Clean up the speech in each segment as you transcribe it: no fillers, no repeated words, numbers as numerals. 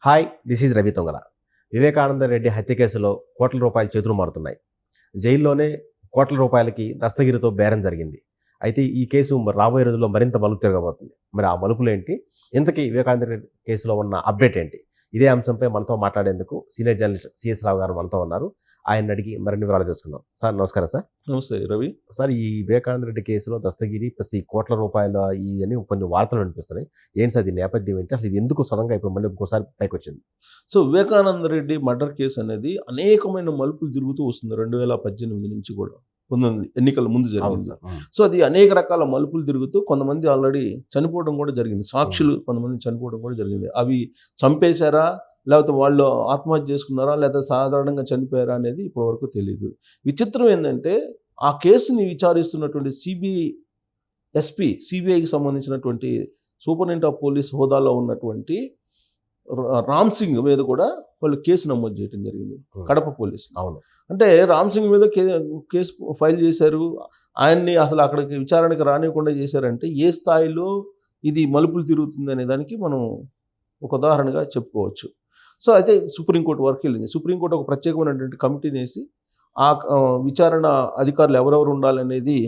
Hi, this is Ravi తొంగల. Vivekananda Reddy హత్య కేసులో కోట్ల రూపాయలు చేతులు మారుతున్నాయి. జైల్లోనే కోట్ల రూపాయలకి దస్తగిరితో బేరం జరిగింది. అయితే ఈ కేసు రాబోయే రోజుల్లో మరింత మలుపు తిరగబోతుంది. మరి ఆ మలుపులేంటి? ఇంతకీ వివేకానంద రెడ్డి కేసులో ఉన్న అప్డేట్ ఏంటి? ఇదే అంశంపై మనతో మాట్లాడేందుకు సీనియర్ జర్నలిస్ట్ సిఎస్ రావు గారు మనతో ఉన్నారు. ఆయన అడిగి మరిన్ని వివరాలు తెలుసుకుందాం. సార్ నమస్కారం. సార్ నమస్తే రవి. సార్, ఈ వివేకానంద రెడ్డి కేసులో దస్తగిరి ప్లస్ ఈ కోట్ల రూపాయల ఇవన్నీ కొన్ని వార్తలు వినిపిస్తున్నాయి. ఏంటి సార్, ఇది నేపథ్యం ఏంటి? అసలు ఇది ఎందుకు సడన్గా ఇప్పుడు మళ్ళీ ఇంకోసారి పైకి వచ్చింది? So Vivekananda Reddy murder case అనేది అనేకమైన మలుపులు తిరుగుతూ వస్తుంది 2018 నుంచి కూడా. ఎన్నికల ముందు జరిగింది. సో అది అనేక రకాల మలుపులు తిరుగుతూ కొంతమంది ఆల్రెడీ చనిపోవడం కూడా జరిగింది. సాక్షులు కొంతమంది చనిపోవడం కూడా జరిగింది. అవి చంపేశారా, లేకపోతే వాళ్ళు ఆత్మహత్య చేసుకున్నారా, లేకపోతే సాధారణంగా చనిపోయారా అనేది ఇప్పటివరకు తెలియదు. విచిత్రం ఏంటంటే ఆ కేసుని విచారిస్తున్నటువంటి సిబిఐకి సంబంధించినటువంటి సూపరింటెండెంట్ ఆఫ్ పోలీస్ హోదాలో ఉన్నటువంటి రామ్ సింగ్ మీద కూడా వాళ్ళు కేసు నమోదు చేయడం జరిగింది, కడప పోలీసులు. అవును. అంటే రామ్ సింగ్ మీద కేసు ఫైల్ చేశారు. ఆయన్ని అసలు అక్కడికి విచారణకు రానివ్వకుండా చేశారంటే ఏ స్థాయిలో ఇది మలుపులు తిరుగుతుంది అనే దానికి మనం ఒక ఉదాహరణగా చెప్పుకోవచ్చు. సో అయితే సుప్రీంకోర్టు వరకు వెళ్ళింది. సుప్రీంకోర్టు ఒక ప్రత్యేకమైనటువంటి కమిటీని వేసి ఆ విచారణ అధికారులు ఎవరెవరు ఉండాలనేది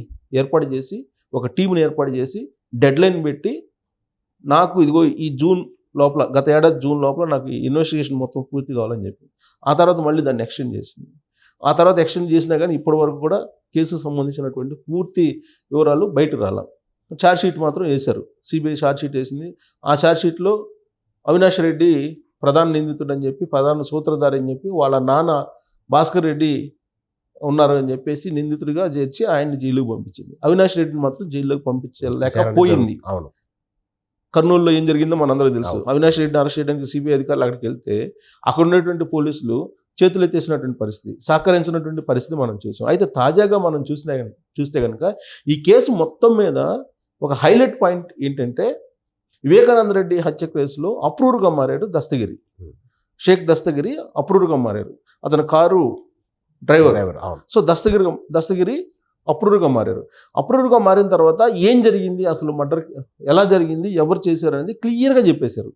ఏర్పాటు చేసి ఒక టీంని ఏర్పాటు చేసి డెడ్లైన్ పెట్టి నాకు ఇదిగో ఈ జూన్ లోపల, గత ఏడాది జూన్ లోపల నాకు ఇన్వెస్టిగేషన్ మొత్తం పూర్తి కావాలని చెప్పి ఆ తర్వాత మళ్ళీ దాన్ని ఎక్స్టెండ్ చేసింది. ఆ తర్వాత ఎక్స్టెండ్ చేసినా కానీ ఇప్పటి వరకు కూడా కేసుకు సంబంధించినటువంటి పూర్తి వివరాలు బయటకు రాల. ఛార్జ్షీట్ మాత్రం వేశారు. సిబిఐ ఛార్జ్షీట్ వేసింది. ఆ ఛార్జ్షీట్లో అవినాష్ రెడ్డి ప్రధాన నిందితుడు అని చెప్పి, ప్రధాన సూత్రధారి అని చెప్పి, వాళ్ళ నాన్న భాస్కర్ రెడ్డి ఉన్నారు అని చెప్పేసి నిందితుడిగా చేర్చి ఆయన్ని జైలుకు పంపించింది. అవినాష్ రెడ్డిని మాత్రం జైల్లోకి పంపించలేకపోయింది. అవును. కర్నూలులో ఏం జరిగిందో మనందరికీ తెలుసు. అవినాష్ రెడ్డిని అరెస్ట్ చేయడానికి సిబిఐ అధికారులు అక్కడికి వెళ్తే అక్కడ ఉన్నటువంటి పోలీసులు చేతులు ఎత్తేసినటువంటి పరిస్థితి, సహకరించినటువంటి పరిస్థితి మనం చూసాం. అయితే తాజాగా మనం చూస్తే కనుక ఈ కేసు మొత్తం మీద ఒక హైలైట్ పాయింట్ ఏంటంటే వివేకానంద రెడ్డి హత్య కేసులో అప్రూవర్గా మారాడు దస్తగిరి. షేక్ దస్తగిరి అప్రూవర్గా మారారు. అతని కారు డ్రైవర్. సో దస్తగిరి అప్రూవర్గా మారారు. అప్రూవర్గా మారిన తర్వాత ఏం జరిగింది, అసలు మర్డర్ ఎలా జరిగింది, ఎవరు చేశారు అనేది క్లియర్గా చెప్పేశారు.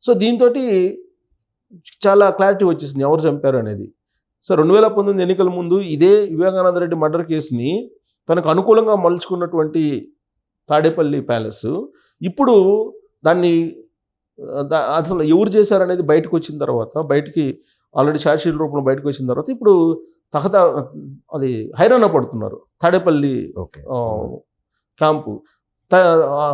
సో దీంతో చాలా క్లారిటీ వచ్చేసింది ఎవరు చంపారు అనేది. సో 2019 ఎన్నికల ముందు ఇదే వివేకానంద రెడ్డి మర్డర్ కేసుని తనకు అనుకూలంగా మలుచుకున్నటువంటి తాడేపల్లి ప్యాలెస్ ఇప్పుడు దాన్ని అసలు ఎవరు చేశారనేది బయటకు వచ్చిన తర్వాత, బయటికి ఆల్రెడీ ఛార్జ్షీట్ రూపంలో బయటకు వచ్చిన తర్వాత ఇప్పుడు అది హైరాణ పడుతున్నారు. తాడేపల్లి క్యాంపు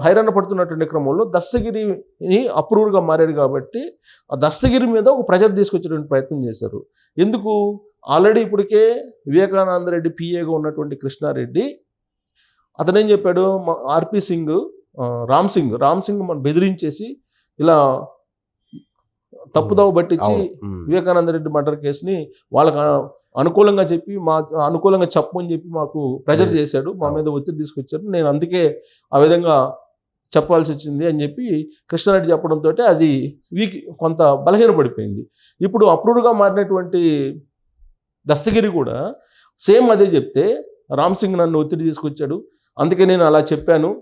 హైరాణ పడుతున్నటువంటి క్రమంలో దస్తగిరిని అప్రూవర్గా మారాడు కాబట్టి ఆ దస్తగిరి మీద ఒక ప్రెజర్ తీసుకొచ్చేటువంటి ప్రయత్నం చేశారు. ఎందుకు? ఆల్రెడీ ఇప్పటికే వివేకానంద రెడ్డి పిఏగా ఉన్నటువంటి కృష్ణారెడ్డి అతనేం చెప్పాడు, ఆర్పి సింగ్ రామ్ సింగ్ మనం బెదిరించేసి ఇలా తప్పుదోవ పట్టించి వివేకానంద రెడ్డి మర్డర్ కేసుని వాళ్ళకి అనుకూలంగా చెప్పి అనుకూలంగా చెప్పమని చెప్పి మాకు ప్రెజర్ చేశాడు, మా మీద ఒత్తిడి తీసుకొచ్చారు, నేను అందుకే ఆ విధంగా చెప్పాల్సి వచ్చింది అని చెప్పి కృష్ణారెడ్డి చెప్పడంతో అది కొంత బలహీనపడిపోయింది. ఇప్పుడు అప్రూవ్గా మారినటువంటి దస్తగిరి కూడా సేమ్ అదే చెప్తే రామ్ సింగ్ నన్ను ఒత్తిడి తీసుకొచ్చాడు, అందుకే నేను అలా చెప్పాను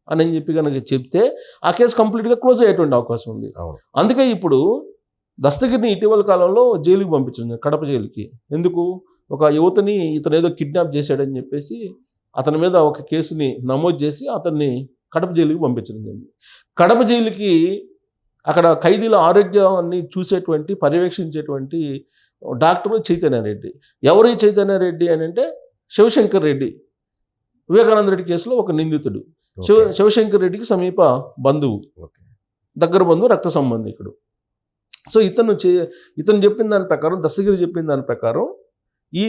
అని చెప్పి కనుక చెప్తే ఆ కేసు కంప్లీట్గా క్లోజ్ అయ్యేటువంటి అవకాశం ఉంది. అందుకే ఇప్పుడు దస్తగిరిని ఇటీవల కాలంలో జైలుకి పంపించింది, కడప జైలుకి. ఎందుకు? ఒక యువతని ఇతను ఏదో కిడ్నాప్ చేశాడని చెప్పేసి అతని మీద ఒక కేసుని నమోదు చేసి అతన్ని కడప జైలుకి పంపించడం జరిగింది. కడప జైలుకి అక్కడ ఖైదీల ఆరోగ్యాన్ని చూసేటువంటి, పర్యవేక్షించేటువంటి డాక్టర్ చైతన్యరెడ్డి. ఎవరు ఈ చైతన్యరెడ్డి అని అంటే శివశంకర్ రెడ్డి, వివేకానంద రెడ్డి కేసులో ఒక నిందితుడు. శివశంకర్ రెడ్డికి సమీప బంధువు, దగ్గర బంధువు, రక్త సంబంధికుడు. సో ఇతను చెప్పిన దాని ప్రకారం, దస్తగిరి చెప్పిన దాని ప్రకారం ఈ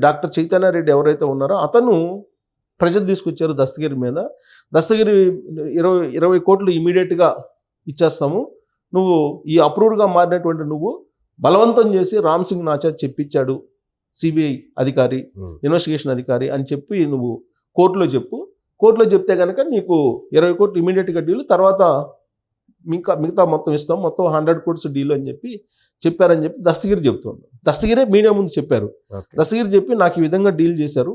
డాక్టర్ చైతన్యరెడ్డి ఎవరైతే ఉన్నారో అతను ప్రెజర్ తీసుకొచ్చారు దస్తగిరి మీద. దస్తగిరి 20 కోట్లు ఇమీడియట్గా ఇచ్చేస్తాము, నువ్వు ఈ అప్రూవ్గా మారినటువంటి నువ్వు బలవంతం చేసి రామ్ సింగ్ నాచా చెప్పించాడు సిబిఐ అధికారి, ఇన్వెస్టిగేషన్ అధికారి అని చెప్పి నువ్వు కోర్టులో చెప్పు. కోర్టులో చెప్తే కనుక నీకు 20 కోట్లు ఇమీడియట్గా డీలు, తర్వాత మిగతా మొత్తం ఇస్తాం, మొత్తం 100 కోట్స్ డీల్ అని చెప్పి చెప్పారని చెప్పి దస్తగిరి చెప్తుంది. దస్తగిరే మీడియా ముందు చెప్పారు. దస్తగిరి చెప్పి నాకు ఈ విధంగా డీల్ చేశారు,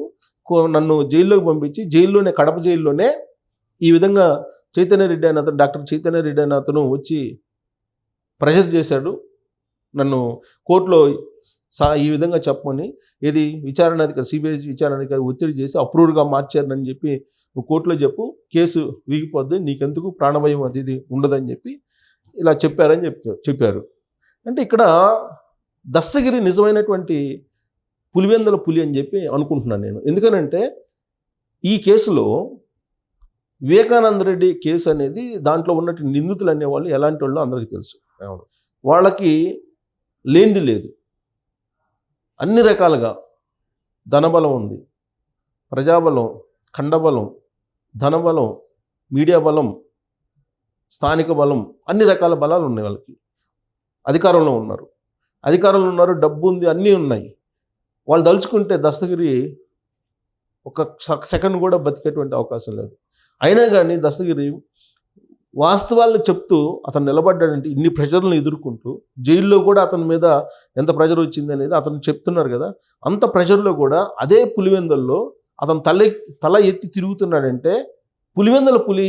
నన్ను జైల్లోకి పంపించి జైల్లోనే, కడప జైల్లోనే ఈ విధంగా చైతన్యరెడ్డి అయిన అతను, డాక్టర్ చైతన్యరెడ్డి అయిన అతను వచ్చి ప్రెషర్ చేశాడు నన్ను కోర్టులో ఈ విధంగా చెప్పమని, ఏది విచారణాధికారి సిబిఐ విచారణాధికారి ఒత్తిడి చేసి అప్రూవ్గా మార్చారని చెప్పి నువ్వు కోర్టులో చెప్పు, కేసు వీగిపోద్ది, నీకెందుకు ప్రాణభయం అది ఇది ఉండదని చెప్పి ఇలా చెప్పారని చెప్పారు. అంటే ఇక్కడ దస్తగిరి నిజమైనటువంటి పులివెందుల పులి అని చెప్పి అనుకుంటున్నాను నేను. ఎందుకనంటే ఈ కేసులో వివేకానంద రెడ్డి కేసు అనేది దాంట్లో ఉన్నట్టు నిందితులు అనేవాళ్ళు ఎలాంటి వాళ్ళు అందరికీ తెలుసు. వాళ్ళకి లేనిది లేదు, అన్ని రకాలుగా ధనబలం ఉంది, ప్రజాబలం, ఖండబలం, ధనబలం, మీడియా బలం, స్థానిక బలం, అన్ని రకాల బలాలు ఉన్నాయి వాళ్ళకి. అధికారంలో ఉన్నారు, డబ్బు ఉంది, అన్నీ ఉన్నాయి. వాళ్ళు దలుచుకుంటే దస్తగిరి ఒక సెకండ్ కూడా బతికేటువంటి అవకాశం లేదు. అయినా కానీ దస్తగిరి వాస్తవాలను చెప్తూ అతను నిలబడ్డాడంటే ఇన్ని ప్రెషర్లను ఎదుర్కొంటూ, జైల్లో కూడా అతని మీద ఎంత ప్రెషర్ వచ్చింది అనేది అతను చెప్తున్నారు కదా, అంత ప్రెషర్లో కూడా అదే పులివెందుల్లో అతను తల ఎత్తి తిరుగుతున్నాడంటే పులివెందుల పులి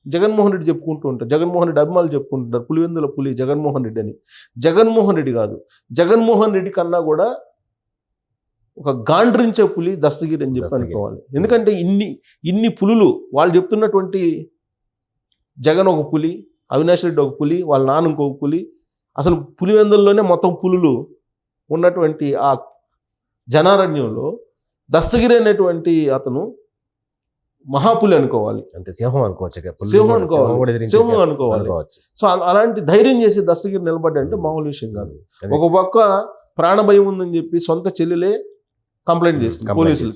జగన్మోహన్ రెడ్డి చెప్పుకుంటూ ఉంటారు, జగన్మోహన్ రెడ్డి అభిమానులు చెప్పుకుంటుంటారు పులివెందుల పులి జగన్మోహన్ రెడ్డి అని. జగన్మోహన్ రెడ్డి కాదు, జగన్మోహన్ రెడ్డి కన్నా కూడా ఒక గాండ్రించే పులి దస్తగిరి అని చెప్పి అనుకోవాలి. ఎందుకంటే ఇన్ని పులులు వాళ్ళు చెప్తున్నటువంటి, జగన్ ఒక పులి, అవినాష్ రెడ్డి ఒక పులి, వాళ్ళ నాన్న ఇంకొక పులి, అసలు పులివెందుల్లోనే మొత్తం పులులు ఉన్నటువంటి ఆ జనారణ్యంలో దస్తగిరి అనేటువంటి అతను మహాపులి అనుకోవాలి, అంతే, సింహం అనుకోవచ్చు, సింహం అనుకోవాలి. సో అలాంటి ధైర్యం చేసి దస్తగిరి నిలబడ్డంటే మామూలు విషయం కాదు. ఒక పక్క ప్రాణభయం ఉందని చెప్పి సొంత చెల్లెలే కంప్లైంట్ చేసింది పోలీసులు,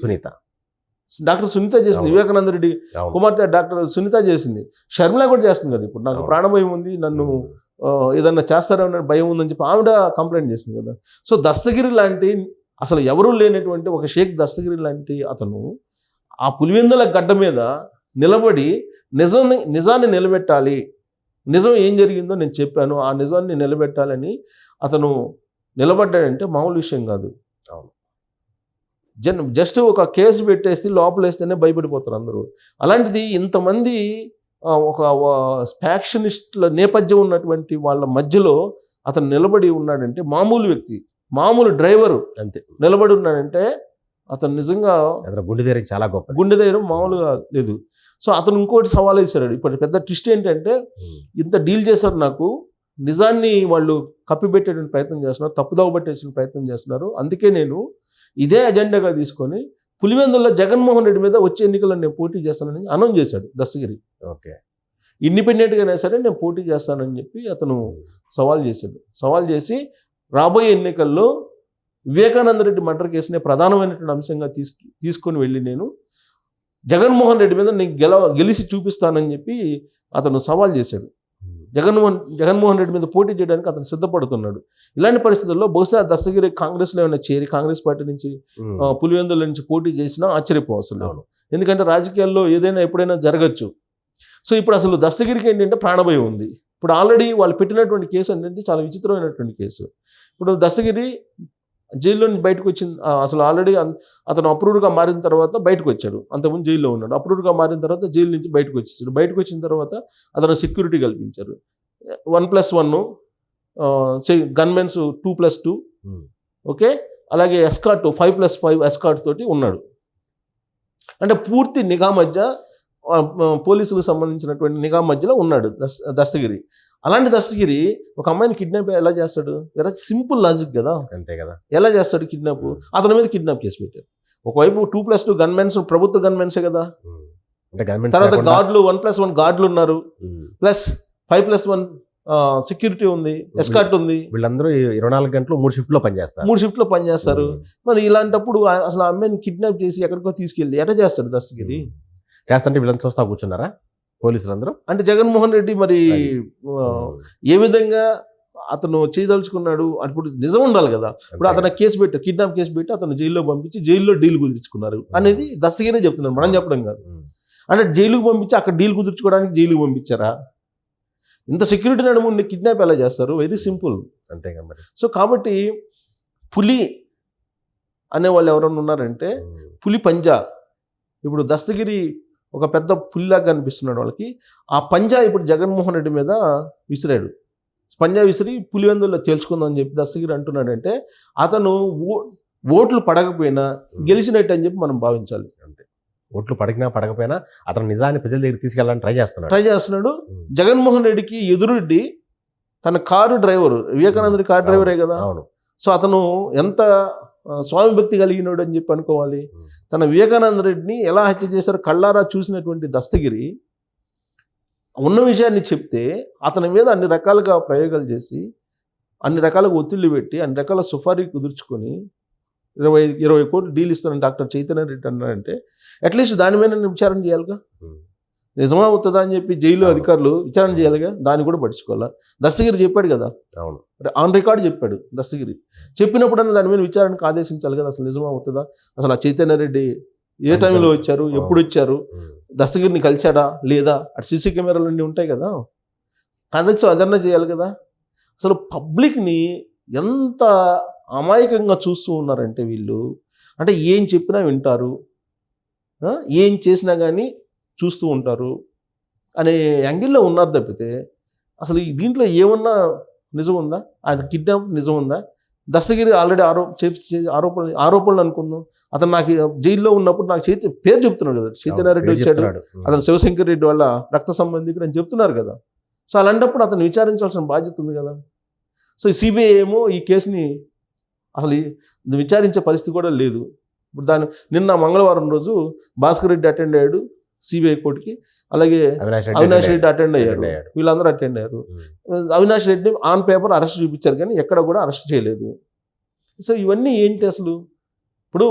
డాక్టర్ సునీత చేసింది, వివేకానంద రెడ్డి కుమార్తె డాక్టర్ సునీత చేసింది, షర్మిల కూడా చేస్తుంది కదా. ఇప్పుడు నాకు ప్రాణభయం ఉంది, నన్ను ఏదన్నా చేస్తారన్న భయం ఉందని చెప్పి ఆవిడ కంప్లైంట్ చేసింది కదా. సో దస్తగిరి లాంటి అసలు ఎవరూ లేనటువంటి ఒక షేక్ దస్తగిరి లాంటి అతను ఆ పులివెందుల గడ్డ మీద నిలబడి నిజాన్ని నిలబెట్టాలి, నిజం ఏం జరిగిందో నేను చెప్పాను, ఆ నిజాన్ని నిలబెట్టాలని అతను నిలబడ్డాడంటే మామూలు విషయం కాదు. జస్ట్ ఒక కేసు పెట్టేసి లోపలేస్తేనే భయపడిపోతారు అందరూ. అలాంటిది ఇంతమంది ఒక ఫ్యాక్షనిస్టుల నేపథ్యం ఉన్నటువంటి వాళ్ళ మధ్యలో అతను నిలబడి ఉన్నాడంటే, మామూలు వ్యక్తి, మామూలు డ్రైవరు అంతే నిలబడి ఉన్నాడంటే అతను నిజంగా గుండె ధైర్యం చాలా గొప్ప, గుండె ధైర్యం మామూలుగా లేదు. సో అతను ఇంకోటి సవాల్ వేశాడు. ఇప్పుడు పెద్ద ట్విస్ట్ ఏంటంటే, ఇంత డీల్ చేశారు, నాకు నిజాన్ని వాళ్ళు కప్పిపెట్టేటువంటి ప్రయత్నం చేస్తున్నారు, తప్పుదోవ పట్టేసిన ప్రయత్నం చేస్తున్నారు, అందుకే నేను ఇదే అజెండాగా తీసుకొని పులివెందుల్లో జగన్మోహన్ రెడ్డి మీద వచ్చే ఎన్నికల్లో నేను పోటీ చేస్తానని అనౌన్స్ చేశాడు దస్తగిరి. ఓకే, ఇండిపెండెంట్గానే సరే నేను పోటీ చేస్తానని చెప్పి అతను సవాల్ చేశాడు. సవాల్ చేసి రాబోయే ఎన్నికల్లో వివేకానంద రెడ్డి మర్డర్ కేసునే ప్రధానమైనటువంటి అంశంగా తీసుకొని వెళ్ళి నేను జగన్మోహన్ రెడ్డి మీద నేను గెలిచి చూపిస్తానని చెప్పి అతను సవాల్ చేశాడు. జగన్మోహన్ రెడ్డి మీద పోటీ చేయడానికి అతను సిద్ధపడుతున్నాడు. ఇలాంటి పరిస్థితుల్లో బహుశా దస్తగిరి కాంగ్రెస్లో ఏమైనా చేరి కాంగ్రెస్ పార్టీ నుంచి పులివెందుల నుంచి పోటీ చేసినా ఆశ్చర్యపోవలసింది. ఎందుకంటే రాజకీయాల్లో ఏదైనా ఎప్పుడైనా జరగచ్చు. సో ఇప్పుడు అసలు దస్తగిరికి ఏంటంటే ప్రాణభయం ఉంది. ఇప్పుడు ఆల్రెడీ వాళ్ళు పెట్టినటువంటి కేసు ఏంటంటే చాలా విచిత్రమైనటువంటి కేసు. ఇప్పుడు దస్తగిరి జైల్లో నుంచి బయటకు వచ్చింది. అసలు ఆల్రెడీ అతను అప్రూవ్డ్గా మారిన తర్వాత బయటకు వచ్చాడు, అంతకుముందు జైల్లో ఉన్నాడు. అప్రూవ్డ్గా మారిన తర్వాత జైలు నుంచి బయటకు వచ్చేసాడు. బయటకు వచ్చిన తర్వాత అతను సెక్యూరిటీ కల్పించారు, 1+1 గన్మెన్స్ 2+2, ఓకే, అలాగే ఎస్కార్ట్ 5+5 ఎస్కార్ట్ తోటి ఉన్నాడు. అంటే పూర్తి నిఘా మధ్య, పోలీసులకు సంబంధించినటువంటి నిఘా మధ్యలో ఉన్నాడు దస్తగిరి. అలాంటి దస్తగిరి ఒక అమ్మాయిని కిడ్నాప్ ఎలా చేస్తాడు? వెరీ సింపుల్ లాజిక్ కదా, అంతే కదా. ఎలా చేస్తాడు కిడ్నాప్? అతని మీద కిడ్నాప్ కేసు పెట్టారు. ఒకవైపు 2+2 గన్మెన్స్, ప్రభుత్వ గన్మెన్సే కదా. తర్వాత గార్డులు 1+1 గార్డులు ఉన్నారు, ప్లస్ 5+1 సెక్యూరిటీ ఉంది, ఎస్కార్ట్ ఉంది. వీళ్ళందరూ 24 గంటలు 3 షిఫ్ట్లో పనిచేస్తారు. మరి ఇలాంటప్పుడు అసలు ఆ అమ్మాయిని కిడ్నాప్ చేసి ఎక్కడికో తీసుకెళ్ళి ఎట్లా చేస్తాడు దస్తగిరి? చేస్తుంటే వీళ్ళని చూస్తా కూర్చున్నారా పోలీసులందరూ? అంటే జగన్మోహన్ రెడ్డి మరి ఏ విధంగా అతను చేయదలుచుకున్నాడు? అప్పుడు నిజం ఉండాలి కదా. ఇప్పుడు అతను కిడ్నాప్ కేసు పెట్టి అతను జైల్లో పంపించి జైల్లో డీల్ కుదుర్చుకున్నారు అనేది దస్తగిరే చెప్తున్నారు, మనం చెప్పడం కాదు. అంటే జైలుకు పంపించి అక్కడ డీల్ కుదుర్చుకోవడానికి జైలుకు పంపించారా? ఇంత సెక్యూరిటీ నడుముండి కిడ్నాప్ ఎలా చేస్తారు? వెరీ సింపుల్, అంతేగా మరి. సో కాబట్టి పులి అనేవాళ్ళు ఎవరైనా ఉన్నారంటే పులి పంజా. ఇప్పుడు దస్తగిరి ఒక పెద్ద పులిలాగా కనిపిస్తున్నాడు వాళ్ళకి. ఆ పంజా ఇప్పుడు జగన్మోహన్ రెడ్డి మీద విసిరాడు. పంజా విసిరి పులివెందుల్లో తేల్చుకుందాం అని చెప్పి దస్తగిరి అంటున్నాడంటే అతను ఓట్లు పడకపోయినా గెలిచినట్టు అని చెప్పి మనం భావించాలి. అంతే, ఓట్లు పడకపోయినా అతను నిజాన్ని ప్రజల దగ్గర తీసుకెళ్ళాలని ట్రై చేస్తున్నాడు. జగన్మోహన్ రెడ్డికి ఎదురుడ్డి తన car driver, Vivekananda Reddy car డ్రైవరే కదా. అవును. సో అతను ఎంత స్వామి భక్తి కలిగినాడు అని చెప్పి అనుకోవాలి. తన వివేకానంద రెడ్డిని ఎలా హత్య చేశారో కళ్ళారా చూసినటువంటి దస్తగిరి ఉన్న విషయాన్ని చెప్తే అతని మీద అన్ని రకాలుగా ప్రయోగాలు చేసి, అన్ని రకాలుగా ఒత్తిళ్లు పెట్టి, అన్ని రకాల సుఫారీ కుదుర్చుకొని 20 కోట్లు డీల్ ఇస్తానని డాక్టర్ చైతన్య రెడ్డి అన్నారంటే అట్లీస్ట్ దాని మీద విచారణ చేయాలిగా. నిజమా అవుతుందా అని చెప్పి జైలు అధికారులు విచారణ చేయాలిగా, దాన్ని కూడా పట్టించుకోవాలా. దస్తగిరి చెప్పాడు కదా, అవును, ఆన్ రికార్డ్ చెప్పాడు దస్తగిరి. చెప్పినప్పుడన్నా దాని మీద విచారణకు ఆదేశించాలి కదా. అసలు నిజమా అవుతుందా, అసలు ఆ చైతన్య రెడ్డి ఏ టైంలో వచ్చారు, ఎప్పుడు వచ్చారు, దస్తగిరిని కలిశాడా లేదా, అటు సీసీ కెమెరాలు అన్నీ ఉంటాయి కదా, కనీసం అదన్నా చేయాలి కదా. అసలు పబ్లిక్ని ఎంత అమాయకంగా చూస్తూ ఉన్నారంటే వీళ్ళు, అంటే ఏం చెప్పినా వింటారు, ఏం చేసినా కానీ చూస్తూ ఉంటారు అనే యాంగిల్లో ఉన్నారు తప్పితే అసలు దీంట్లో ఏమన్నా నిజం ఉందా, అది కిడ్నాప్ నిజం ఉందా? దస్తగిరి ఆల్రెడీ ఆరోపణలు అనుకుందాం. అతను నాకు జైల్లో ఉన్నప్పుడు నాకు పేరు చెప్తున్నాడు కదా, చైతన్య రెడ్డి వచ్చాడు, అతను శివశంకర్ రెడ్డి వాళ్ళ రక్త సంబంధికుడు అని చెప్తున్నారు కదా. సో అలాంటప్పుడు అతను విచారించాల్సిన బాధ్యత ఉంది కదా. సో ఈ సిబిఐ ఏమో ఈ కేసుని అసలు విచారించే పరిస్థితి కూడా లేదు. ఇప్పుడు నిన్న మంగళవారం రోజు భాస్కర్ రెడ్డి అటెండ్ అయ్యాడు సిబిఐ కోర్టుకి, అలాగే అవినాష్ రెడ్డి అటెండ్ అయ్యారు, వీళ్ళందరూ అటెండ్ అయ్యారు. అవినాష్ రెడ్డిని ఆన్ పేపర్ అరెస్ట్ చూపించారు కానీ ఎక్కడ కూడా అరెస్ట్ చేయలేదు. సో ఇవన్నీ ఏంటి అసలు? ఇప్పుడు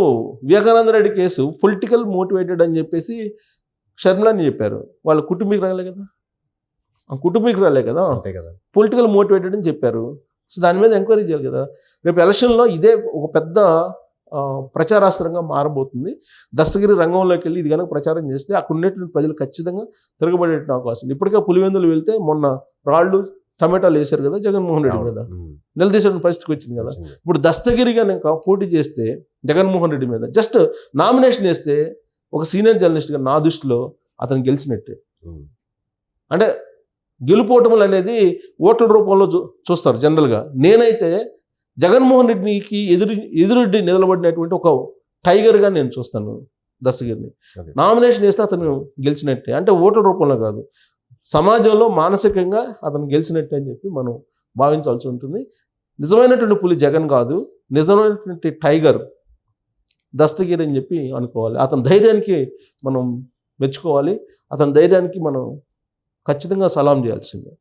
Vivekananda Reddy case political motivated అని చెప్పేసి షర్మిలాని చెప్పారు, వాళ్ళ కుటుంబీకురాలే కదా, అంతే కదా, పొలిటికల్ మోటివేటెడ్ అని చెప్పారు. సో దాని మీద ఎంక్వైరీ చేయాలి కదా. రేపు ఎలక్షన్లో ఇదే ఒక పెద్ద ప్రచారాస్త్రంగా మారబోతుంది. దస్తగిరి రంగంలోకి వెళ్ళి ఇది కనుక ప్రచారం చేస్తే అక్కడ ఉన్నటువంటి ప్రజలు ఖచ్చితంగా తిరగబడే అవకాశం. ఇప్పటికే పులివెందులు వెళ్తే మొన్న రాళ్ళు టమాటాలు వేశారు కదా జగన్మోహన్ రెడ్డి మీద, నిలదీసే పరిస్థితికి వచ్చింది కదా. ఇప్పుడు దస్తగిరిగా నేను పోటీ చేస్తే జగన్మోహన్ రెడ్డి మీద జస్ట్ నామినేషన్ వేస్తే ఒక సీనియర్ జర్నలిస్ట్గా నా దృష్టిలో అతను గెలిచినట్టే. అంటే గెలుపోవటములు అనేది ఓట్ల రూపంలో చూస్తారు జనరల్గా. నేనైతే జగన్మోహన్ రెడ్డికి ఎదురెడ్డి నిలబడినటువంటి ఒక టైగర్గా నేను చూస్తాను దస్తగిరిని. నామినేషన్ వేస్తే అతను గెలిచినట్టే, అంటే ఓట్ల రూపంలో కాదు, సమాజంలో మానసికంగా అతను గెలిచినట్టే అని చెప్పి మనం భావించాల్సి ఉంటుంది. నిజమైనటువంటి పులి జగన్ కాదు, నిజమైనటువంటి టైగర్ దస్తగిరి అని చెప్పి అనుకోవాలి. అతని ధైర్యానికి మనం మెచ్చుకోవాలి, అతని ధైర్యానికి మనం ఖచ్చితంగా సలాం చేయాల్సిందే.